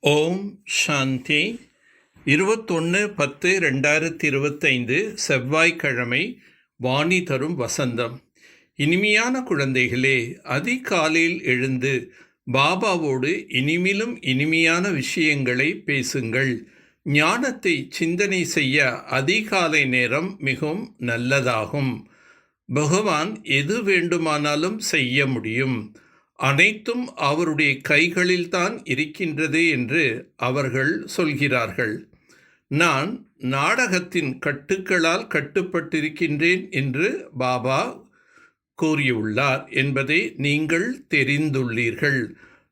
ஓம் சாந்தி. 21/10/2025 செவ்வாய்க்கிழமை. வாணி தரும் வசந்தம். இனிமையான குழந்தைகளே, அதிகாலையில் எழுந்து பாபாவோடு இனிமிலும் இனிமையான விஷயங்களை பேசுங்கள். ஞானத்தை சிந்தனை செய்ய அதிகாலை நேரம் மிகவும் நல்லதாகும். பகவான் எது வேண்டுமானாலும் செய்ய முடியும். அனைத்தும் அவருடைய கைகளில்தான் இருக்கின்றது என்று அவர்கள் சொல்கிறார்கள். நான் நாடகத்தின் கட்டுக்களால் கட்டுப்பட்டிருக்கின்றேன் என்று பாபா கூறியுள்ளார் என்பதை நீங்கள் தெரிந்துள்ளீர்கள்.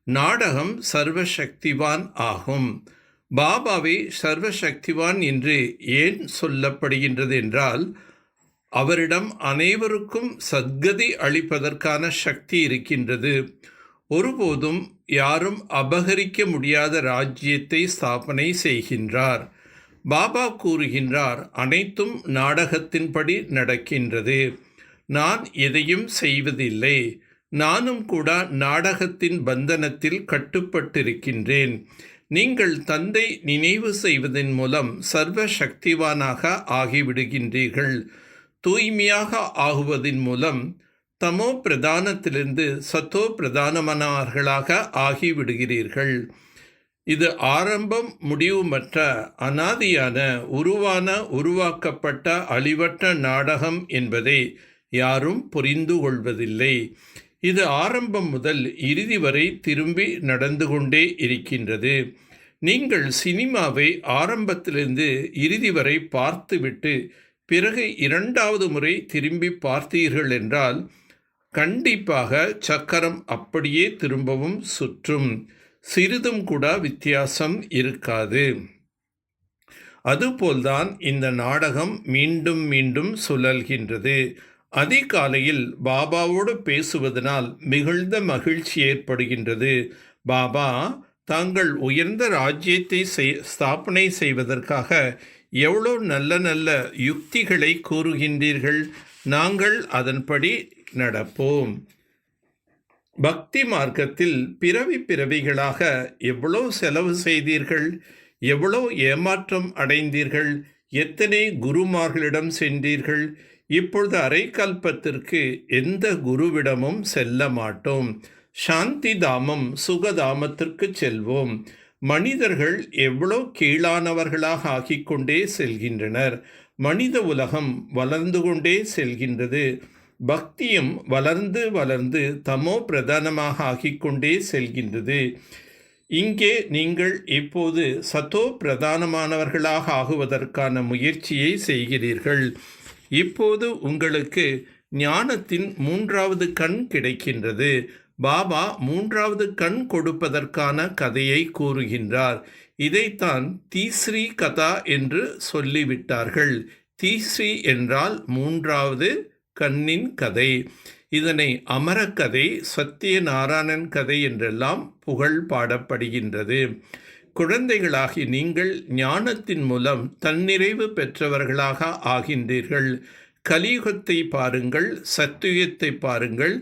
நாடகம் சர்வசக்திவான் ஆகும். பாபாவை சர்வசக்திவான் என்று ஏன் சொல்லப்படுகின்றது என்றால், அவரிடம் அனைவருக்கும் சத்கதி அளிப்பதற்கான சக்தி இருக்கின்றது. ஒருபோதும் யாரும் அபகரிக்க முடியாத ராஜ்யத்தை ஸ்தாபனை செய்கின்றார். பாபா கூறுகின்றார், அனைத்தும் நாடகத்தின்படி நடக்கின்றது. நான் எதையும் செய்வதில்லை. நானும் கூட நாடகத்தின் பந்தனத்தில் கட்டுப்பட்டிருக்கின்றேன். நீங்கள் தந்தை நினைவு செய்வதன் மூலம் சர்வ சக்திவானாக ஆகிவிடுகின்றீர்கள். தூய்மையாக ஆகுவதன் மூலம் தமோ பிரதானத்திலிருந்து சத்தோ பிரதானமானவர்களாக ஆகிவிடுகிறீர்கள். இது ஆரம்பம் முடிவுமற்ற அனாதியான உருவாக்கப்பட்ட அழிவற்ற நாடகம் என்பதை யாரும் புரிந்து கொள்வதில்லை. இது ஆரம்பம் முதல் இறுதி வரை திரும்பி நடந்து கொண்டே இருக்கின்றது. நீங்கள் சினிமாவை ஆரம்பத்திலிருந்து இறுதி வரை பார்த்துவிட்டு பிறகு இரண்டாவது முறை திரும்பி பார்த்தீர்கள் என்றால் கண்டிப்பாக சக்கரம் அப்படியே திரும்பவும் சுற்றும். சிறிதும் கூட வித்தியாசம் இருக்காது. அதுபோல்தான் இந்த நாடகம் மீண்டும் மீண்டும் சுழல்கின்றது. அதிகாலையில் பாபாவோடு பேசுவதனால் மிகுந்த மகிழ்ச்சி ஏற்படுகின்றது. பாபா தாங்கள் உயர்ந்த ராஜ்யத்தை ஸ்தாபனை செய்வதற்காக எவ்வளோ நல்ல நல்ல யுக்திகளை கூறுகின்றீர்கள். நாங்கள் அதன்படி நடப்போம். பக்தி மார்க்கத்தில் பிறவிகளாக எவ்வளோ செலவு செய்தீர்கள், எவ்வளோ ஏமாற்றம் அடைந்தீர்கள், எத்தனை குருமார்களிடம் சென்றீர்கள். இப்பொழுது அரைக்கல்பத்திற்கு எந்த குருவிடமும் செல்ல மாட்டோம். சாந்தி தாமம் சுகதாமத்திற்கு செல்வோம். மனிதர்கள் எவ்வளோ கீழானவர்களாக ஆகிக்கொண்டே செல்கின்றனர். மனித உலகம் வளர்ந்து கொண்டே செல்கின்றது. பக்தியும் வளர்ந்து வளர்ந்து தமோ பிரதானமாக ஆகிக்கொண்டே செல்கின்றது. இங்கே நீங்கள் இப்போது சத்தோ பிரதானமானவர்களாக ஆகுவதற்கான முயற்சியை செய்கிறீர்கள். இப்போது உங்களுக்கு ஞானத்தின் 3வது கண் கிடைக்கின்றது. பாபா 3வது கண் கொடுப்பதற்கான கதையை கூறுகின்றார். இதைத்தான் தீஸ்ரீ கதா என்று சொல்லிவிட்டார்கள். தீஸ்ரீ என்றால் 3வது கண்ணின் கதை. இதனை அமரக்கதை, சத்தியநாராயணன் கதை என்றெல்லாம் புகழ் பாடப்படுகின்றது. குழந்தைகளாகி நீங்கள் ஞானத்தின் மூலம் தன்னிறைவு பெற்றவர்களாக ஆகின்றீர்கள். கலியுகத்தை பாருங்கள், சத்தியுகத்தை பாருங்கள்.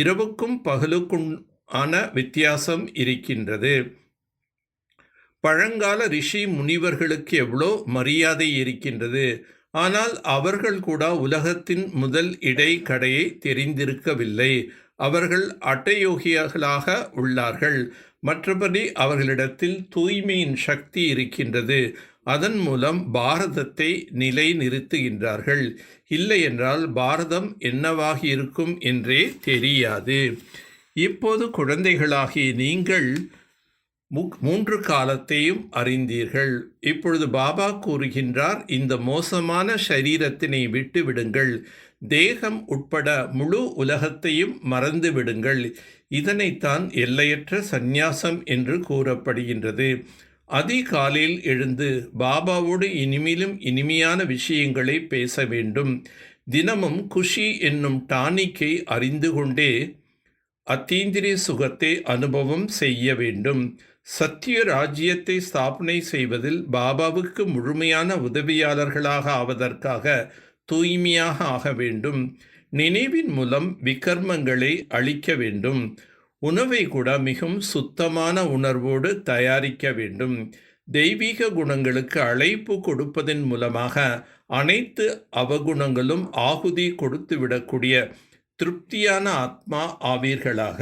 இரவுக்கும் பகலுக்கும் ஆன வித்தியாசம் இருக்கின்றது. பழங்கால ரிஷி முனிவர்களுக்கு எவ்வளோ மரியாதை இருக்கின்றது. ஆனால் அவர்கள் கூட உலகத்தின் முதல் இடைக்கடையை தெரிந்திருக்கவில்லை. அவர்கள் அட்டயோகிகளாக உள்ளார்கள். மற்றபடி அவர்களிடத்தில் தூய்மையின் சக்தி இருக்கின்றது. அதன் மூலம் பாரதத்தை நிலைநிறுத்துகின்றார்கள். இல்லை என்றால் பாரதம் என்னவாகி இருக்கும் என்றே தெரியாது. இப்போது குழந்தைகளாகி நீங்கள் 3 காலத்தையும் அறிந்தீர்கள். இப்பொழுது பாபா கூறுகின்றார், இந்த மோசமான சரீரத்தினை விட்டு விடுங்கள். தேகம் உட்பட முழு உலகத்தையும் மறந்து விடுங்கள். இதனைத்தான் எல்லையற்ற சந்நியாசம் என்று கூறப்படுகின்றது. அதிகாலையில் எழுந்து பாபாவோடு இனிமேலும் இனிமையான விஷயங்களை பேச வேண்டும். தினமும் குஷி என்னும் டானிக்கை அறிந்து கொண்டே அத்தீந்திரிய சுகத்தை அனுபவம் செய்ய வேண்டும். சத்திய ராஜ்யத்தை ஸ்தாபனை செய்வதில் பாபாவுக்கு முழுமையான உதவியாளர்களாக ஆவதற்காக தூய்மையாக ஆக வேண்டும். நினைவின் மூலம் விகர்மங்களை அழிக்க வேண்டும். உணவை கூட மிகவும் சுத்தமான உணர்வோடு தயாரிக்க வேண்டும். தெய்வீக குணங்களுக்கு அழைப்பு கொடுப்பதன் மூலமாக அனைத்து அவகுணங்களும் ஆகுதி கொடுத்துவிடக்கூடிய திருப்தியான ஆத்மா ஆவீர்களாக.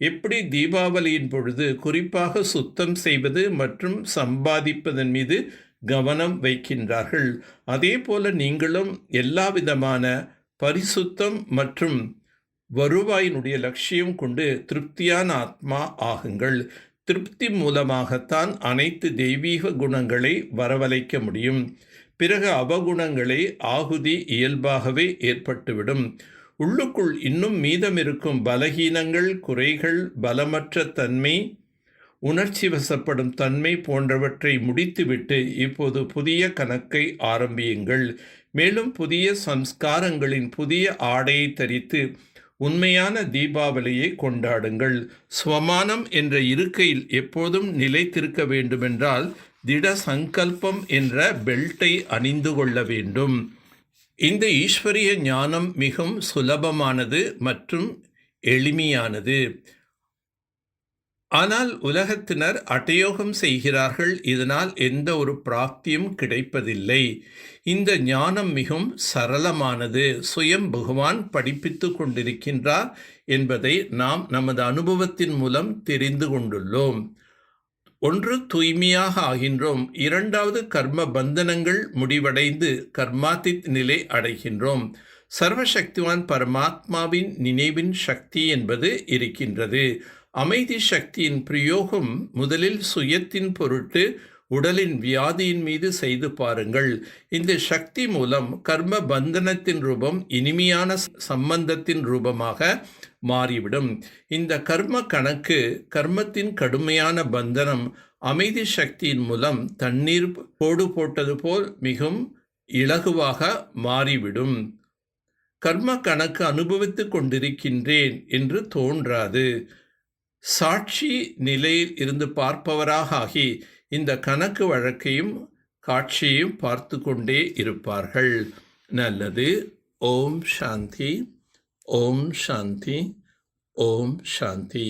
எப்படி தீபாவளியின் பொழுது குறிப்பாக சுத்தம் செய்வது மற்றும் சம்பாதிப்பதன் மீது கவனம் வைக்கின்றார்கள், அதே போல நீங்களும் எல்லா விதமான பரிசுத்தம் மற்றும் வருவாயினுடைய லட்சியம் கொண்டு திருப்தியான ஆத்மா ஆகுங்கள். திருப்தி மூலமாகத்தான் அனைத்து தெய்வீக குணங்களை வரவழைக்க முடியும். பிறகு அவகுணங்களை ஆகுதி இயல்பாகவே ஏற்பட்டுவிடும். உள்ளுக்குள் இன்னும் மீதமிருக்கும் பலகீனங்கள், குறைகள், பலமற்ற தன்மை, உணர்ச்சி வசப்படும் தன்மை போன்றவற்றை முடித்துவிட்டு இப்போது புதிய கணக்கை ஆரம்பியுங்கள். மேலும் புதிய சம்ஸ்காரங்களின் புதிய ஆடையை தரித்து உண்மையான தீபாவளியை கொண்டாடுங்கள். ஸ்வமானம் என்ற இருக்கையில் எப்போதும் நிலைத்திருக்க வேண்டுமென்றால் திட சங்கல்பம் என்ற பெல்ட்டை அணிந்து கொள்ள வேண்டும். இந்த ஈஸ்வரிய ஞானம் மிகவும் சுலபமானது மற்றும் எளிமையானது. ஆனால் உலகத்தினர் அட்டயோகம் செய்கிறார்கள். இதனால் எந்த ஒரு பிராப்தியும் கிடைப்பதில்லை. இந்த ஞானம் மிகவும் சரளமானது. சுயம் பகவான் படிப்பித்து கொண்டிருக்கின்றார் என்பதை நாம் நமது அனுபவத்தின் மூலம் தெரிந்து கொண்டுள்ளோம். ஒன்று, தூய்மையாக ஆகின்றோம். இரண்டாவது, கர்ம பந்தனங்கள் முடிவடைந்து கர்மாதித் நிலை அடைகின்றோம். சர்வசக்திவான் பரமாத்மாவின் நினைவின் சக்தி என்பது இருக்கின்றது. அமைதி சக்தியின் பிரயோகம் முதலில் சுயத்தின் பொருட்டு உடலின் வியாதியின் மீது செய்து பாருங்கள். இந்த சக்தி மூலம் கர்ம பந்தனத்தின் ரூபம் இனிமையான சம்பந்தத்தின் ரூபமாக மாறிவிடும். இந்த கர்ம கணக்கு, கர்மத்தின் கடுமையான பந்தனம் அமைதி சக்தியின் மூலம் தண்ணீர் போடு போட்டது போல் மிகவும் இலகுவாக மாறிவிடும். கர்ம கணக்கு அனுபவித்து கொண்டிருக்கின்றேன் என்று தோன்றாது. சாட்சி நிலையில் இருந்து பார்ப்பவராக ஆகி இந்த கணக்கு வழக்கையும் காட்சியையும் பார்த்து கொண்டே இருப்பார்கள். நல்லது. ஓம் சாந்தி. ஓம் சாந்தி. ஓம் சாந்தி.